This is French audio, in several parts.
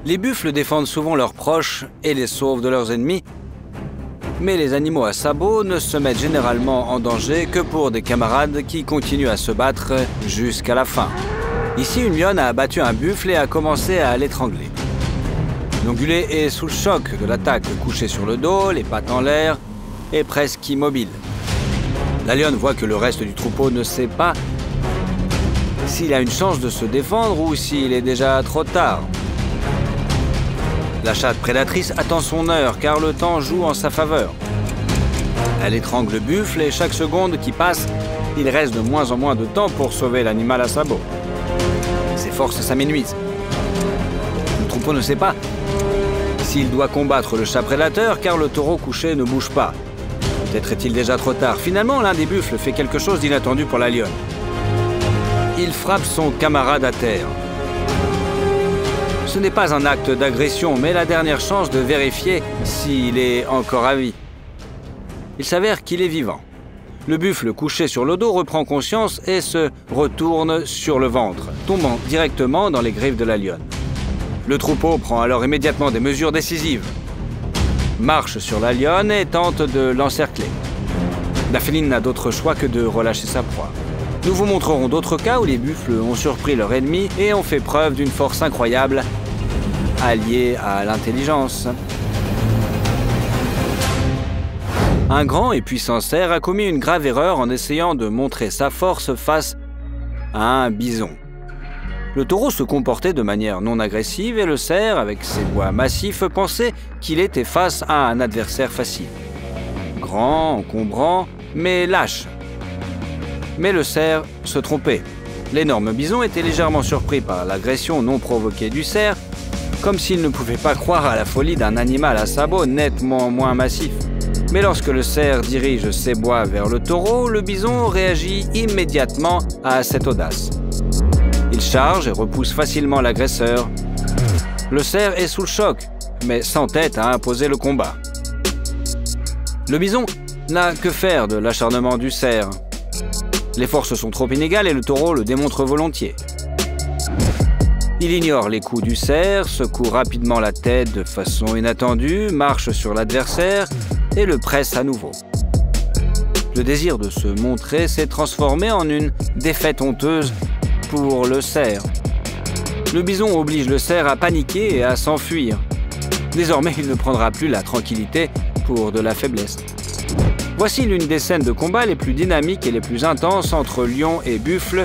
Les buffles défendent souvent leurs proches et les sauvent de leurs ennemis, mais les animaux à sabots ne se mettent généralement en danger que pour des camarades qui continuent à se battre jusqu'à la fin. Ici, une lionne a abattu un buffle et a commencé à l'étrangler. L'ongulé est sous le choc de l'attaque, couché sur le dos, les pattes en l'air et presque immobile. La lionne voit que le reste du troupeau ne sait pas s'il a une chance de se défendre ou s'il est déjà trop tard. La chatte prédatrice attend son heure car le temps joue en sa faveur. Elle étrangle le buffle et chaque seconde qui passe, il reste de moins en moins de temps pour sauver l'animal à sabots. Ses forces s'amenuisent. Le troupeau ne sait pas s'il doit combattre le chat prédateur car le taureau couché ne bouge pas. Peut-être est-il déjà trop tard. Finalement, l'un des buffles fait quelque chose d'inattendu pour la lionne. Il frappe son camarade à terre. Ce n'est pas un acte d'agression, mais la dernière chance de vérifier s'il est encore à vie. Il s'avère qu'il est vivant. Le buffle couché sur le dos reprend conscience et se retourne sur le ventre, tombant directement dans les griffes de la lionne. Le troupeau prend alors immédiatement des mesures décisives. Marche sur la lionne et tente de l'encercler. La féline n'a d'autre choix que de relâcher sa proie. Nous vous montrerons d'autres cas où les buffles ont surpris leur ennemi et ont fait preuve d'une force incroyable alliée à l'intelligence. Un grand et puissant cerf a commis une grave erreur en essayant de montrer sa force face à un bison. Le taureau se comportait de manière non agressive et le cerf, avec ses bois massifs, pensait qu'il était face à un adversaire facile. Grand, encombrant, mais lâche. Mais le cerf se trompait. L'énorme bison était légèrement surpris par l'agression non provoquée du cerf, comme s'il ne pouvait pas croire à la folie d'un animal à sabots nettement moins massif. Mais lorsque le cerf dirige ses bois vers le taureau, le bison réagit immédiatement à cette audace. Il charge et repousse facilement l'agresseur. Le cerf est sous le choc, mais s'entête à imposer le combat. Le bison n'a que faire de l'acharnement du cerf. Les forces sont trop inégales et le taureau le démontre volontiers. Il ignore les coups du cerf, secoue rapidement la tête de façon inattendue, marche sur l'adversaire et le presse à nouveau. Le désir de se montrer s'est transformé en une défaite honteuse pour le cerf. Le bison oblige le cerf à paniquer et à s'enfuir. Désormais, il ne prendra plus la tranquillité pour de la faiblesse. Voici l'une des scènes de combat les plus dynamiques et les plus intenses entre lion et buffle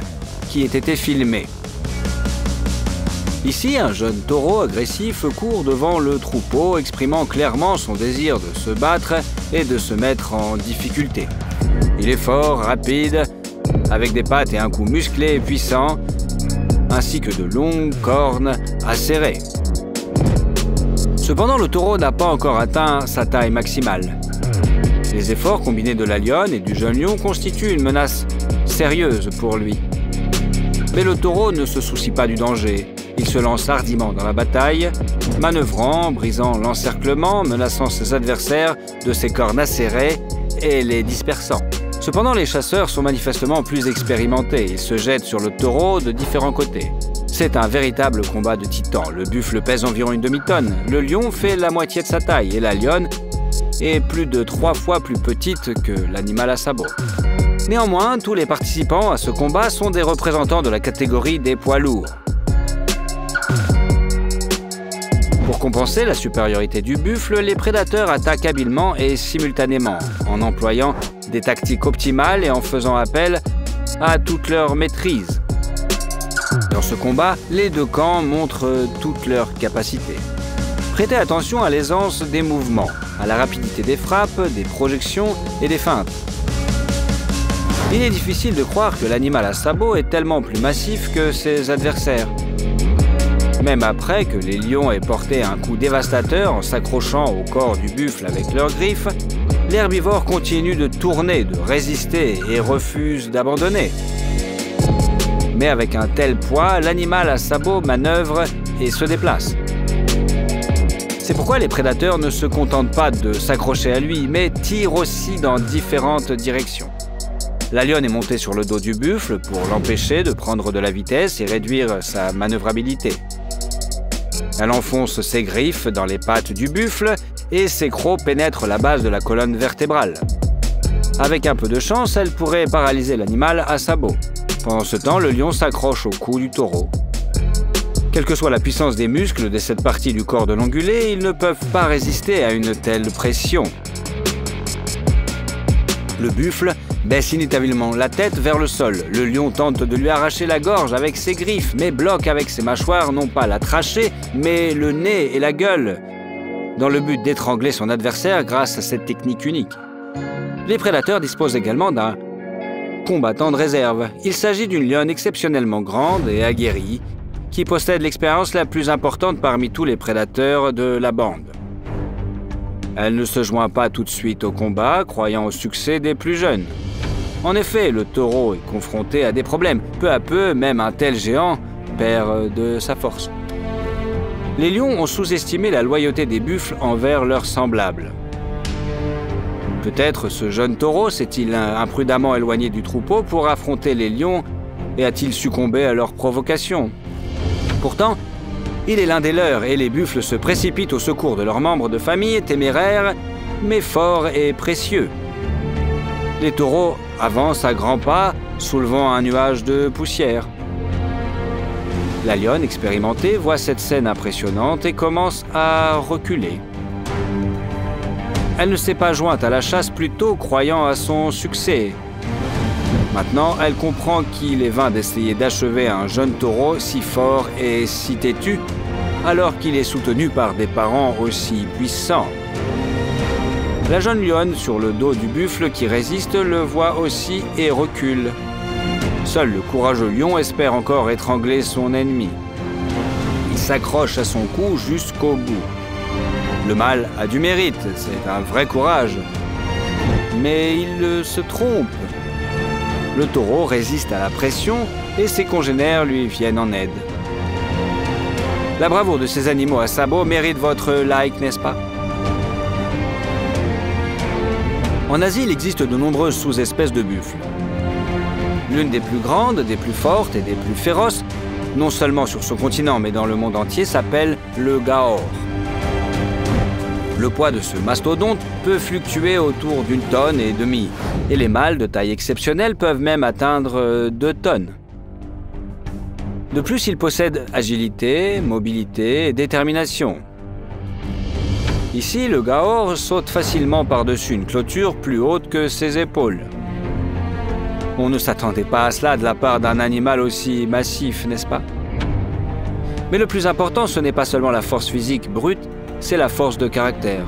qui aient été filmées. Ici, un jeune taureau agressif court devant le troupeau, exprimant clairement son désir de se battre et de se mettre en difficulté. Il est fort, rapide, avec des pattes et un cou musclé et puissant, ainsi que de longues cornes acérées. Cependant, le taureau n'a pas encore atteint sa taille maximale. Les efforts combinés de la lionne et du jeune lion constituent une menace sérieuse pour lui. Mais le taureau ne se soucie pas du danger. Il se lance hardiment dans la bataille, manœuvrant, brisant l'encerclement, menaçant ses adversaires de ses cornes acérées et les dispersant. Cependant, les chasseurs sont manifestement plus expérimentés. Ils se jettent sur le taureau de différents côtés. C'est un véritable combat de titans. Le buffle pèse environ une demi-tonne. Le lion fait la moitié de sa taille et la lionne est plus de 3 fois plus petite que l'animal à sabots. Néanmoins, tous les participants à ce combat sont des représentants de la catégorie des poids lourds. Pour compenser la supériorité du buffle, les prédateurs attaquent habilement et simultanément, en employant des tactiques optimales et en faisant appel à toute leur maîtrise. Dans ce combat, les deux camps montrent toutes leurs capacités. Prêtez attention à l'aisance des mouvements, à la rapidité des frappes, des projections et des feintes. Il est difficile de croire que l'animal à sabots est tellement plus massif que ses adversaires. Même après que les lions aient porté un coup dévastateur en s'accrochant au corps du buffle avec leurs griffes, l'herbivore continue de tourner, de résister et refuse d'abandonner. Mais avec un tel poids, l'animal à sabots manœuvre et se déplace. C'est pourquoi les prédateurs ne se contentent pas de s'accrocher à lui, mais tirent aussi dans différentes directions. La lionne est montée sur le dos du buffle pour l'empêcher de prendre de la vitesse et réduire sa manœuvrabilité. Elle enfonce ses griffes dans les pattes du buffle et ses crocs pénètrent la base de la colonne vertébrale. Avec un peu de chance, elle pourrait paralyser l'animal à sabot. Pendant ce temps, le lion s'accroche au cou du taureau. Quelle que soit la puissance des muscles de cette partie du corps de l'ongulé, ils ne peuvent pas résister à une telle pression. Le buffle baisse inévitablement la tête vers le sol. Le lion tente de lui arracher la gorge avec ses griffes, mais bloque avec ses mâchoires non pas la trachée, mais le nez et la gueule, dans le but d'étrangler son adversaire grâce à cette technique unique. Les prédateurs disposent également d'un combattant de réserve. Il s'agit d'une lionne exceptionnellement grande et aguerrie, qui possède l'expérience la plus importante parmi tous les prédateurs de la bande. Elle ne se joint pas tout de suite au combat, croyant au succès des plus jeunes. En effet, le taureau est confronté à des problèmes. Peu à peu, même un tel géant perd de sa force. Les lions ont sous-estimé la loyauté des buffles envers leurs semblables. Peut-être ce jeune taureau s'est-il imprudemment éloigné du troupeau pour affronter les lions et a-t-il succombé à leur provocation? Pourtant, il est l'un des leurs et les buffles se précipitent au secours de leurs membres de famille téméraires, mais forts et précieux. Les taureaux avancent à grands pas, soulevant un nuage de poussière. La lionne, expérimentée, voit cette scène impressionnante et commence à reculer. Elle ne s'est pas jointe à la chasse plus tôt, croyant à son succès. Maintenant, elle comprend qu'il est vain d'essayer d'achever un jeune taureau si fort et si têtu, alors qu'il est soutenu par des parents aussi puissants. La jeune lionne, sur le dos du buffle qui résiste, le voit aussi et recule. Seul le courageux lion espère encore étrangler son ennemi. Il s'accroche à son cou jusqu'au bout. Le mâle a du mérite, c'est un vrai courage. Mais il se trompe. Le taureau résiste à la pression et ses congénères lui viennent en aide. La bravoure de ces animaux à sabots mérite votre like, n'est-ce pas? En Asie, il existe de nombreuses sous-espèces de buffles. L'une des plus grandes, des plus fortes et des plus féroces, non seulement sur ce continent mais dans le monde entier, s'appelle le gaor. Le poids de ce mastodonte peut fluctuer autour d'une tonne et demie, et les mâles de taille exceptionnelle peuvent même atteindre 2 tonnes. De plus, il possède agilité, mobilité et détermination. Ici, le gaor saute facilement par-dessus une clôture plus haute que ses épaules. On ne s'attendait pas à cela de la part d'un animal aussi massif, n'est-ce pas? Mais le plus important, ce n'est pas seulement la force physique brute, c'est la force de caractère.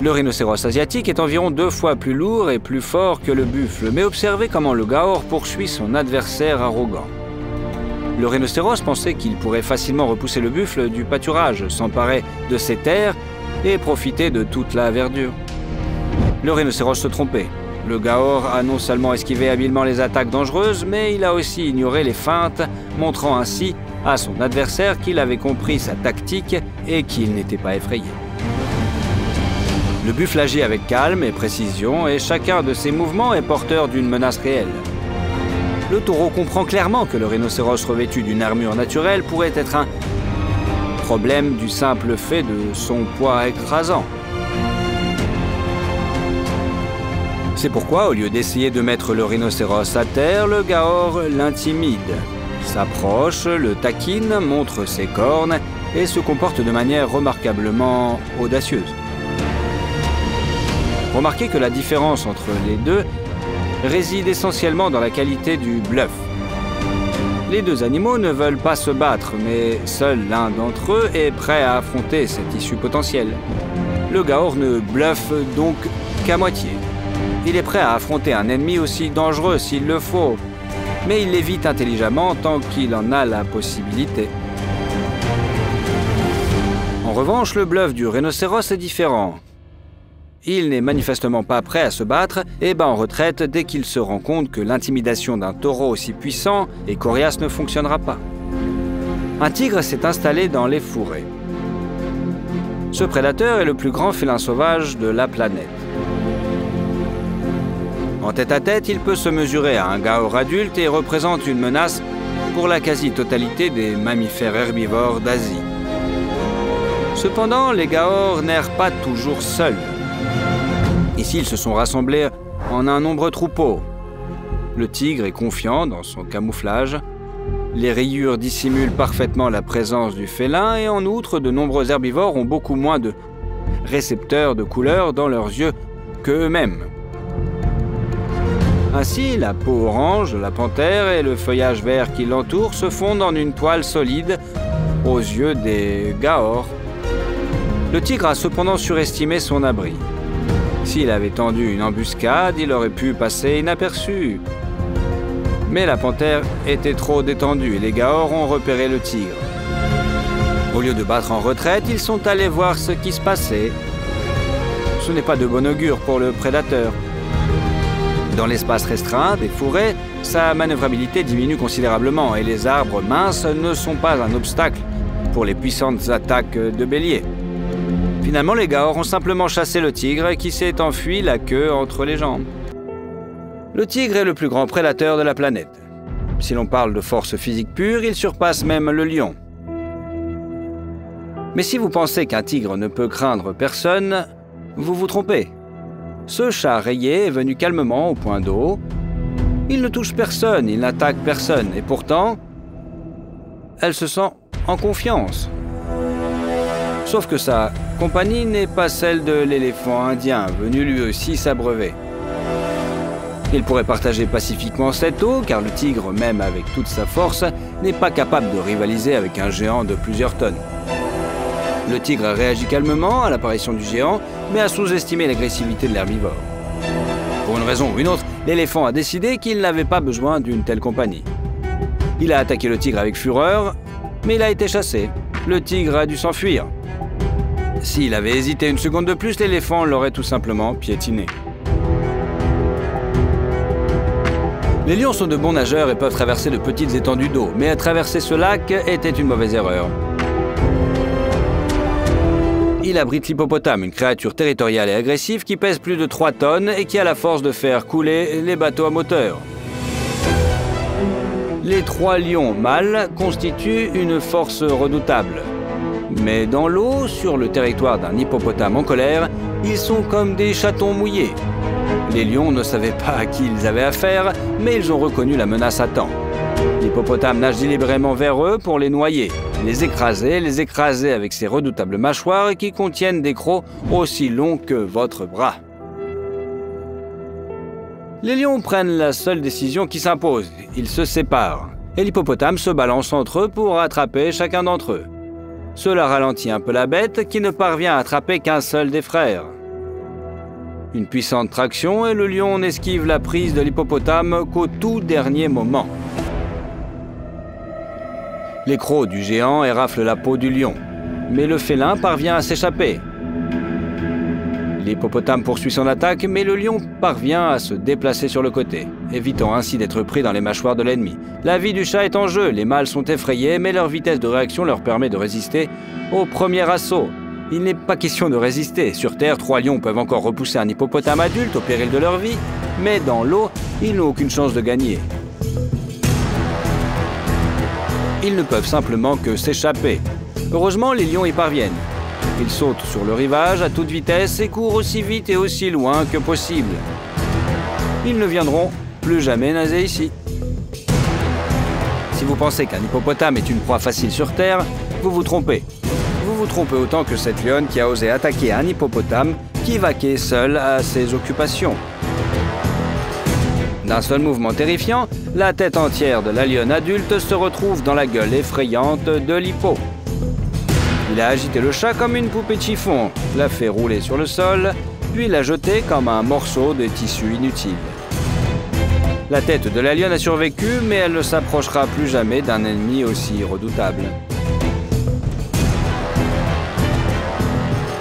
Le rhinocéros asiatique est environ 2 fois plus lourd et plus fort que le buffle, mais observez comment le gaor poursuit son adversaire arrogant. Le rhinocéros pensait qu'il pourrait facilement repousser le buffle du pâturage, s'emparer de ses terres et profiter de toute la verdure. Le rhinocéros se trompait. Le gaor a non seulement esquivé habilement les attaques dangereuses, mais il a aussi ignoré les feintes, montrant ainsi à son adversaire qu'il avait compris sa tactique et qu'il n'était pas effrayé. Le buffle agit avec calme et précision et chacun de ses mouvements est porteur d'une menace réelle. Le taureau comprend clairement que le rhinocéros revêtu d'une armure naturelle pourrait être un problème du simple fait de son poids écrasant. C'est pourquoi, au lieu d'essayer de mettre le rhinocéros à terre, le gaor l'intimide. S'approche, le taquine, montre ses cornes et se comporte de manière remarquablement audacieuse. Remarquez que la différence entre les deux réside essentiellement dans la qualité du bluff. Les deux animaux ne veulent pas se battre, mais seul l'un d'entre eux est prêt à affronter cette issue potentielle. Le gaor ne bluffe donc qu'à moitié. Il est prêt à affronter un ennemi aussi dangereux s'il le faut, mais il l'évite intelligemment tant qu'il en a la possibilité. En revanche, le bluff du rhinocéros est différent. Il n'est manifestement pas prêt à se battre et bat en retraite dès qu'il se rend compte que l'intimidation d'un taureau aussi puissant et coriace ne fonctionnera pas. Un tigre s'est installé dans les fourrés. Ce prédateur est le plus grand félin sauvage de la planète. En tête-à-tête, il peut se mesurer à un gaor adulte et représente une menace pour la quasi-totalité des mammifères herbivores d'Asie. Cependant, les Gaors n'errent pas toujours seuls. Ici, ils se sont rassemblés en un nombreux troupeau. Le tigre est confiant dans son camouflage. Les rayures dissimulent parfaitement la présence du félin et en outre, de nombreux herbivores ont beaucoup moins de récepteurs de couleurs dans leurs yeux qu'eux-mêmes. Ainsi, la peau orange de la panthère et le feuillage vert qui l'entoure se fondent en une toile solide aux yeux des Gaors. Le tigre a cependant surestimé son abri. S'il avait tendu une embuscade, il aurait pu passer inaperçu. Mais la panthère était trop détendue et les Gaors ont repéré le tigre. Au lieu de battre en retraite, ils sont allés voir ce qui se passait. Ce n'est pas de bon augure pour le prédateur. Dans l'espace restreint des forêts, sa manœuvrabilité diminue considérablement et les arbres minces ne sont pas un obstacle pour les puissantes attaques de bélier. Finalement, les Gaors ont simplement chassé le tigre qui s'est enfui la queue entre les jambes. Le tigre est le plus grand prédateur de la planète. Si l'on parle de force physique pure, il surpasse même le lion. Mais si vous pensez qu'un tigre ne peut craindre personne, vous vous trompez. Ce chat rayé est venu calmement au point d'eau. Il ne touche personne, il n'attaque personne, et pourtant, elle se sent en confiance. Sauf que sa compagnie n'est pas celle de l'éléphant indien, venu lui aussi s'abreuver. Il pourrait partager pacifiquement cette eau, car le tigre, même avec toute sa force, n'est pas capable de rivaliser avec un géant de plusieurs tonnes. Le tigre a réagi calmement à l'apparition du géant, mais a sous-estimé l'agressivité de l'herbivore. Pour une raison ou une autre, l'éléphant a décidé qu'il n'avait pas besoin d'une telle compagnie. Il a attaqué le tigre avec fureur, mais il a été chassé. Le tigre a dû s'enfuir. S'il avait hésité une seconde de plus, l'éléphant l'aurait tout simplement piétiné. Les lions sont de bons nageurs et peuvent traverser de petites étendues d'eau, mais traverser ce lac était une mauvaise erreur. Il abrite l'hippopotame, une créature territoriale et agressive qui pèse plus de 3 tonnes et qui a la force de faire couler les bateaux à moteur. Les 3 lions mâles constituent une force redoutable. Mais dans l'eau, sur le territoire d'un hippopotame en colère, ils sont comme des chatons mouillés. Les lions ne savaient pas à qui ils avaient affaire, mais ils ont reconnu la menace à temps. L'hippopotame nage délibérément vers eux pour les noyer, les écraser avec ses redoutables mâchoires qui contiennent des crocs aussi longs que votre bras. Les lions prennent la seule décision qui s'impose, ils se séparent, et l'hippopotame se balance entre eux pour attraper chacun d'entre eux. Cela ralentit un peu la bête qui ne parvient à attraper qu'un seul des frères. Une puissante traction et le lion n'esquive la prise de l'hippopotame qu'au tout dernier moment. Les crocs du géant éraflent la peau du lion, mais le félin parvient à s'échapper. L'hippopotame poursuit son attaque, mais le lion parvient à se déplacer sur le côté, évitant ainsi d'être pris dans les mâchoires de l'ennemi. La vie du chat est en jeu, les mâles sont effrayés, mais leur vitesse de réaction leur permet de résister au premier assaut. Il n'est pas question de résister. Sur Terre, 3 lions peuvent encore repousser un hippopotame adulte au péril de leur vie, mais dans l'eau, ils n'ont aucune chance de gagner. Ils ne peuvent simplement que s'échapper. Heureusement, les lions y parviennent. Ils sautent sur le rivage à toute vitesse et courent aussi vite et aussi loin que possible. Ils ne viendront plus jamais nager ici. Si vous pensez qu'un hippopotame est une proie facile sur Terre, vous vous trompez. Vous vous trompez autant que cette lionne qui a osé attaquer un hippopotame qui vaquait seul à ses occupations. D'un seul mouvement terrifiant, la tête entière de la lionne adulte se retrouve dans la gueule effrayante de l'hippo. Il a agité le chat comme une poupée de chiffon, l'a fait rouler sur le sol, puis l'a jeté comme un morceau de tissu inutile. La tête de la lionne a survécu, mais elle ne s'approchera plus jamais d'un ennemi aussi redoutable.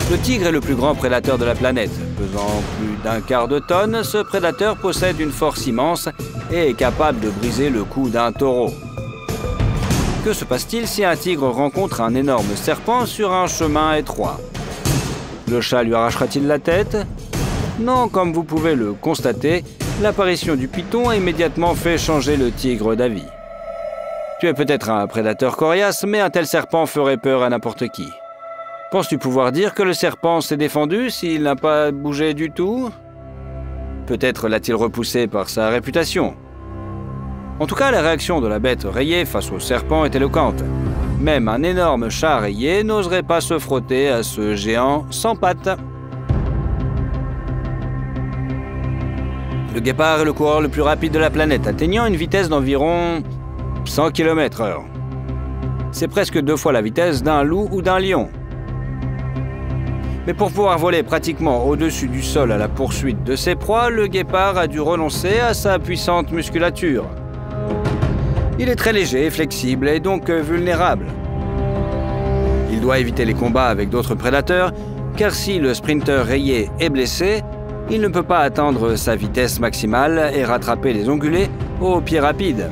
Le tigre est le plus grand prédateur de la planète. Pesant plus d'un quart de tonne, ce prédateur possède une force immense et est capable de briser le cou d'un taureau. Que se passe-t-il si un tigre rencontre un énorme serpent sur un chemin étroit? Le chat lui arrachera-t-il la tête? Non, comme vous pouvez le constater, l'apparition du python a immédiatement fait changer le tigre d'avis. Tu es peut-être un prédateur coriace, mais un tel serpent ferait peur à n'importe qui. Penses-tu pouvoir dire que le serpent s'est défendu s'il n'a pas bougé du tout? Peut-être l'a-t-il repoussé par sa réputation. En tout cas, la réaction de la bête rayée face au serpent est éloquente. Même un énorme chat rayé n'oserait pas se frotter à ce géant sans pattes. Le guépard est le coureur le plus rapide de la planète, atteignant une vitesse d'environ 100 km/h. C'est presque 2 fois la vitesse d'un loup ou d'un lion. Mais pour pouvoir voler pratiquement au-dessus du sol à la poursuite de ses proies, le guépard a dû renoncer à sa puissante musculature. Il est très léger et flexible et donc vulnérable. Il doit éviter les combats avec d'autres prédateurs, car si le sprinter rayé est blessé, il ne peut pas atteindre sa vitesse maximale et rattraper les ongulés au pied rapide.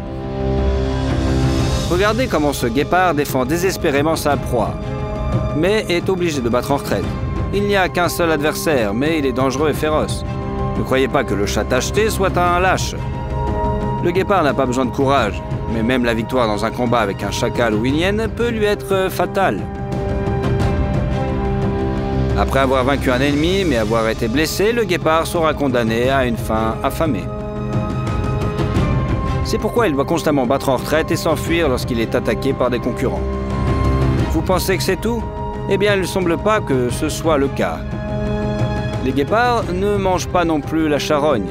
Regardez comment ce guépard défend désespérément sa proie, mais est obligé de battre en retraite. Il n'y a qu'un seul adversaire, mais il est dangereux et féroce. Ne croyez pas que le chat tacheté soit un lâche. Le guépard n'a pas besoin de courage, mais même la victoire dans un combat avec un chacal ou une hyène peut lui être fatale. Après avoir vaincu un ennemi, mais avoir été blessé, le guépard sera condamné à une fin affamée. C'est pourquoi il doit constamment battre en retraite et s'enfuir lorsqu'il est attaqué par des concurrents. Vous pensez que c'est tout? Eh bien, il ne semble pas que ce soit le cas. Les guépards ne mangent pas non plus la charogne.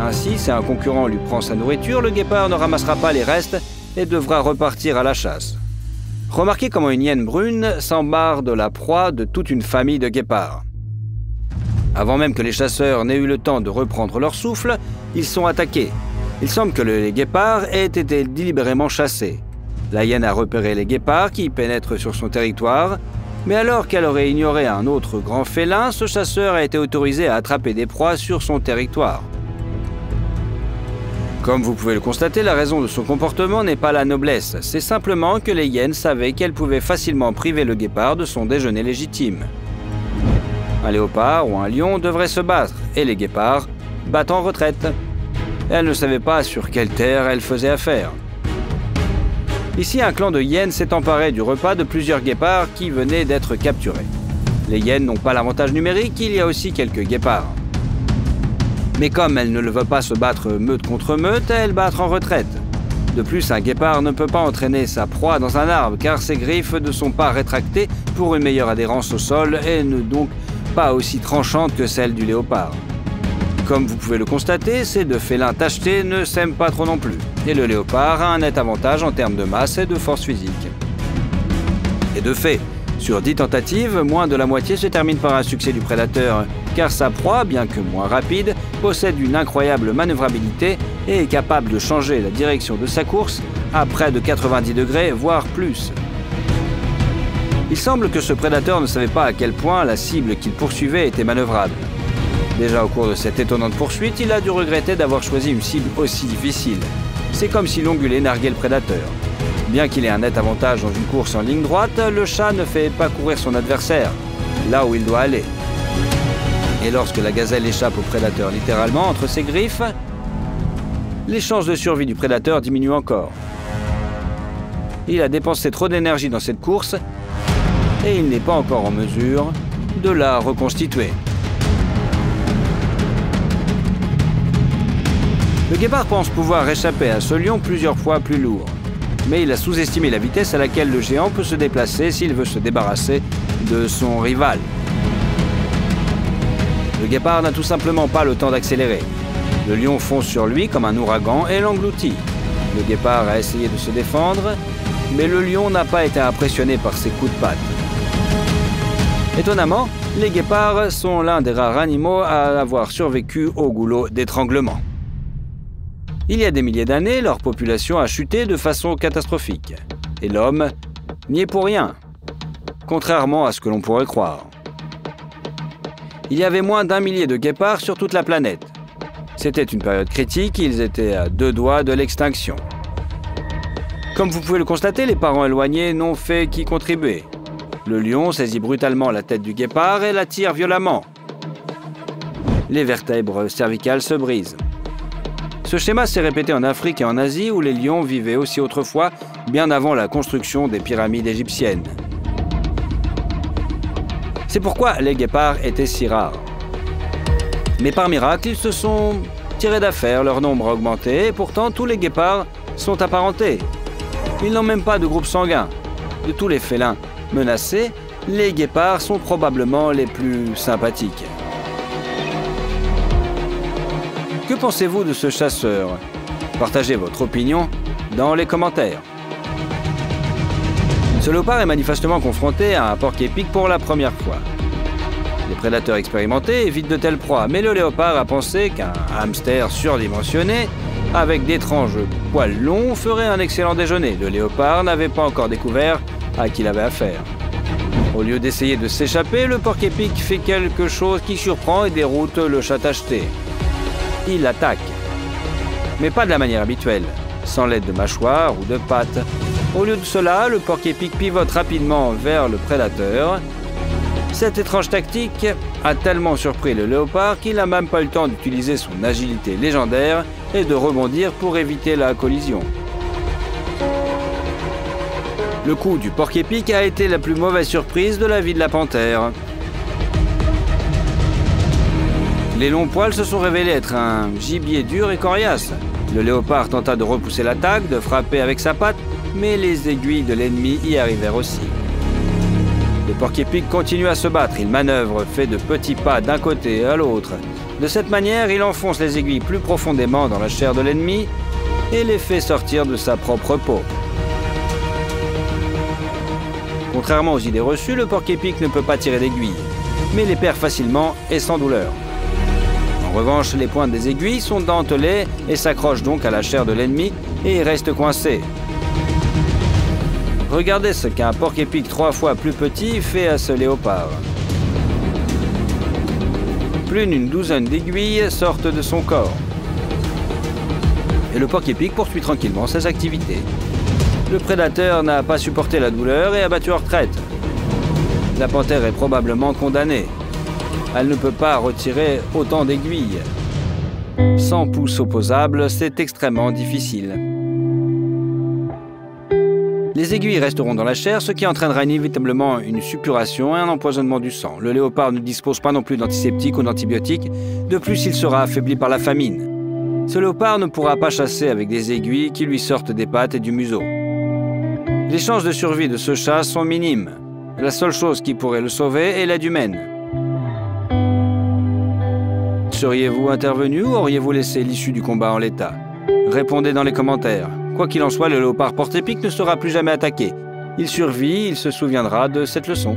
Ainsi, si un concurrent lui prend sa nourriture, le guépard ne ramassera pas les restes et devra repartir à la chasse. Remarquez comment une hyène brune s'embarre de la proie de toute une famille de guépards. Avant même que les chasseurs n'aient eu le temps de reprendre leur souffle, ils sont attaqués. Il semble que les guépards aient été délibérément chassés. La hyène a repéré les guépards qui pénètrent sur son territoire, mais alors qu'elle aurait ignoré un autre grand félin, ce chasseur a été autorisé à attraper des proies sur son territoire. Comme vous pouvez le constater, la raison de son comportement n'est pas la noblesse, c'est simplement que les hyènes savaient qu'elles pouvaient facilement priver le guépard de son déjeuner légitime. Un léopard ou un lion devrait se battre, et les guépards battent en retraite. Elles ne savaient pas sur quelle terre elles faisaient affaire. Ici, un clan de hyènes s'est emparé du repas de plusieurs guépards qui venaient d'être capturés. Les hyènes n'ont pas l'avantage numérique, il y a aussi quelques guépards. Mais comme elles ne veulent pas se battre meute contre meute, elles battent en retraite. De plus, un guépard ne peut pas entraîner sa proie dans un arbre car ses griffes ne sont pas rétractées pour une meilleure adhérence au sol et ne donc pas aussi tranchantes que celles du léopard. Comme vous pouvez le constater, ces deux félins tachetés ne s'aiment pas trop non plus, et le léopard a un net avantage en termes de masse et de force physique. Et de fait, sur 10 tentatives, moins de la moitié se termine par un succès du prédateur, car sa proie, bien que moins rapide, possède une incroyable manœuvrabilité et est capable de changer la direction de sa course à près de 90 degrés, voire plus. Il semble que ce prédateur ne savait pas à quel point la cible qu'il poursuivait était manœuvrable. Déjà au cours de cette étonnante poursuite, il a dû regretter d'avoir choisi une cible aussi difficile. C'est comme si l'ongulé narguait le prédateur. Bien qu'il ait un net avantage dans une course en ligne droite, le chat ne fait pas courir son adversaire, là où il doit aller. Et lorsque la gazelle échappe au prédateur littéralement entre ses griffes, les chances de survie du prédateur diminuent encore. Il a dépensé trop d'énergie dans cette course et il n'est pas encore en mesure de la reconstituer. Le guépard pense pouvoir échapper à ce lion plusieurs fois plus lourd, mais il a sous-estimé la vitesse à laquelle le géant peut se déplacer s'il veut se débarrasser de son rival. Le guépard n'a tout simplement pas le temps d'accélérer. Le lion fonce sur lui comme un ouragan et l'engloutit. Le guépard a essayé de se défendre, mais le lion n'a pas été impressionné par ses coups de patte. Étonnamment, les guépards sont l'un des rares animaux à avoir survécu au goulot d'étranglement. Il y a des milliers d'années, leur population a chuté de façon catastrophique. Et l'homme n'y est pour rien, contrairement à ce que l'on pourrait croire. Il y avait moins d'1 millier de guépards sur toute la planète. C'était une période critique, ils étaient à 2 doigts de l'extinction. Comme vous pouvez le constater, les parents éloignés n'ont fait qu'y contribuer. Le lion saisit brutalement la tête du guépard et la tire violemment. Les vertèbres cervicales se brisent. Ce schéma s'est répété en Afrique et en Asie où les lions vivaient aussi autrefois, bien avant la construction des pyramides égyptiennes. C'est pourquoi les guépards étaient si rares. Mais par miracle, ils se sont tirés d'affaire, leur nombre a augmenté, et pourtant tous les guépards sont apparentés. Ils n'ont même pas de groupe sanguin. De tous les félins menacés, les guépards sont probablement les plus sympathiques. Que pensez-vous de ce chasseur? Partagez votre opinion dans les commentaires. Ce léopard est manifestement confronté à un porc-épic pour la première fois. Les prédateurs expérimentés évitent de telles proies, mais le léopard a pensé qu'un hamster surdimensionné, avec d'étranges poils longs, ferait un excellent déjeuner. Le léopard n'avait pas encore découvert à qui il avait affaire. Au lieu d'essayer de s'échapper, le porc-épic fait quelque chose qui surprend et déroute le chat tacheté. Il attaque. Mais pas de la manière habituelle, sans l'aide de mâchoires ou de pattes. Au lieu de cela, le porc-épic pivote rapidement vers le prédateur. Cette étrange tactique a tellement surpris le léopard qu'il n'a même pas eu le temps d'utiliser son agilité légendaire et de rebondir pour éviter la collision. Le coup du porc-épic a été la plus mauvaise surprise de la vie de la panthère. Les longs poils se sont révélés être un gibier dur et coriace. Le léopard tenta de repousser l'attaque, de frapper avec sa patte, mais les aiguilles de l'ennemi y arrivèrent aussi. Le porc-épic continue à se battre, il manœuvre, fait de petits pas d'un côté à l'autre. De cette manière, il enfonce les aiguilles plus profondément dans la chair de l'ennemi et les fait sortir de sa propre peau. Contrairement aux idées reçues, le porc-épic ne peut pas tirer d'aiguilles, mais les perd facilement et sans douleur. En revanche, les pointes des aiguilles sont dentelées et s'accrochent donc à la chair de l'ennemi et restent coincées. Regardez ce qu'un porc-épic 3 fois plus petit fait à ce léopard. Plus d'une douzaine d'aiguilles sortent de son corps. Et le porc-épic poursuit tranquillement ses activités. Le prédateur n'a pas supporté la douleur et a battu en retraite. La panthère est probablement condamnée. Elle ne peut pas retirer autant d'aiguilles. Sans pouce opposable, c'est extrêmement difficile. Les aiguilles resteront dans la chair, ce qui entraînera inévitablement une suppuration et un empoisonnement du sang. Le léopard ne dispose pas non plus d'antiseptiques ou d'antibiotiques. De plus, il sera affaibli par la famine. Ce léopard ne pourra pas chasser avec des aiguilles qui lui sortent des pattes et du museau. Les chances de survie de ce chat sont minimes. La seule chose qui pourrait le sauver est l'aide humaine. Seriez-vous intervenu ou auriez-vous laissé l'issue du combat en l'état? Répondez dans les commentaires. Quoi qu'il en soit, le léopard porc-épic ne sera plus jamais attaqué. Il survit, il se souviendra de cette leçon.